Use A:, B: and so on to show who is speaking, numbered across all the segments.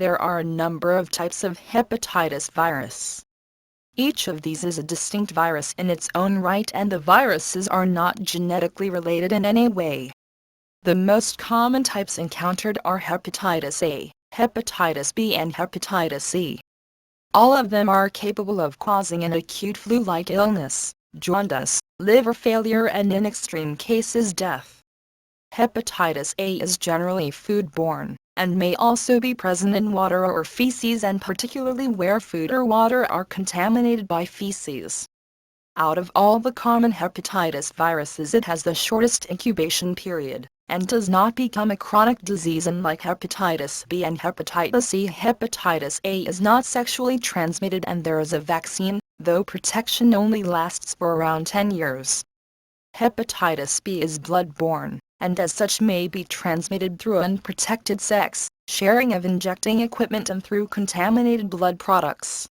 A: There are a number of types of hepatitis virus. Each of these is a distinct virus in its own right, and the viruses are not genetically related in any way. The most common types encountered are hepatitis A, hepatitis B and hepatitis C. All of them are capable of causing an acute flu-like illness, jaundice, liver failure and in extreme cases death. Hepatitis A is generally foodborne, and may also be present in water or feces, and particularly where food or water are contaminated by feces. Out of all the common hepatitis viruses, it has the shortest incubation period, and does not become a chronic disease unlike hepatitis B and hepatitis C. Hepatitis A is not sexually transmitted and there is a vaccine, though protection only lasts for around 10 years. Hepatitis B is blood-borne, and as such may be transmitted through unprotected sex, sharing of injecting equipment and through contaminated blood products.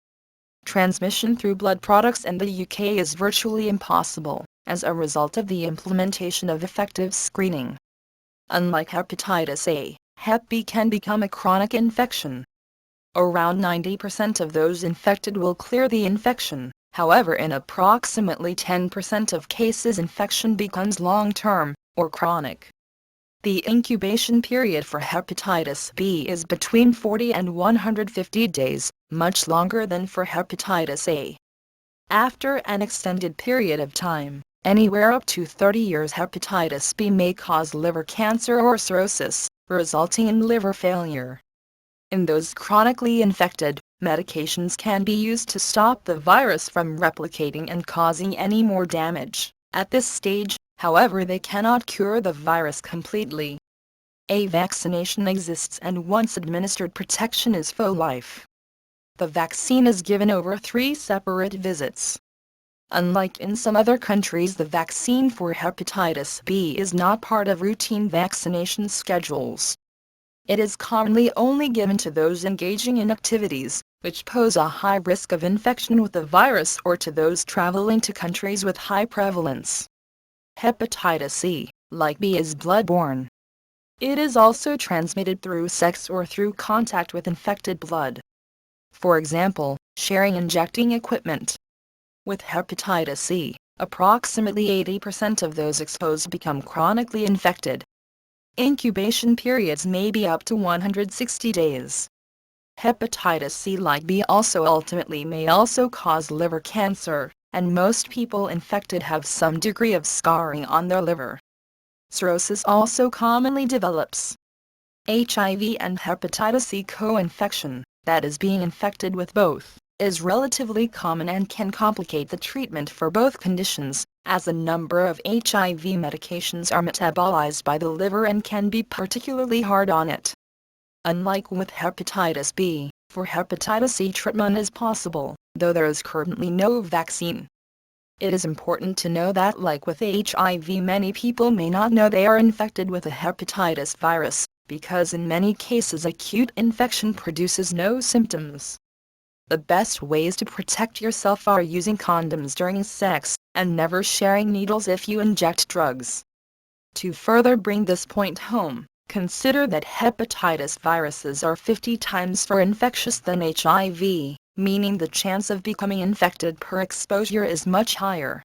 A: Transmission through blood products in the UK is virtually impossible, as a result of the implementation of effective screening. Unlike hepatitis A, Hep B can become a chronic infection. Around 90% of those infected will clear the infection, however in approximately 10% of cases infection becomes long-term, or chronic. The incubation period for hepatitis B is between 40 and 150 days, much longer than for hepatitis A. After an extended period of time, anywhere up to 30 years, hepatitis B may cause liver cancer or cirrhosis, resulting in liver failure. In those chronically infected, medications can be used to stop the virus from replicating and causing any more damage. At this stage, however, they cannot cure the virus completely. A vaccination exists, and once administered, protection is for life. The vaccine is given over 3 separate visits. Unlike in some other countries, the vaccine for hepatitis B is not part of routine vaccination schedules. It is commonly only given to those engaging in activities which pose a high risk of infection with the virus, or to those traveling to countries with high prevalence. Hepatitis C, like B, is blood-borne. It is also transmitted through sex or through contact with infected blood. For example, sharing injecting equipment. With hepatitis C, approximately 80% of those exposed become chronically infected. Incubation periods may be up to 160 days. Hepatitis C, like B, also ultimately may also cause liver cancer, and most people infected have some degree of scarring on their liver. Cirrhosis also commonly develops. HIV and hepatitis C co-infection, that is being infected with both, is relatively common and can complicate the treatment for both conditions, as a number of HIV medications are metabolized by the liver and can be particularly hard on it. Unlike with hepatitis B, for hepatitis C treatment is possible, though there is currently no vaccine. It is important to know that, like with HIV, many people may not know they are infected with a hepatitis virus, because in many cases acute infection produces no symptoms. The best ways to protect yourself are using condoms during sex, and never sharing needles if you inject drugs. To further bring this point home, consider that hepatitis viruses are 50 times more infectious than HIV, meaning the chance of becoming infected per exposure is much higher.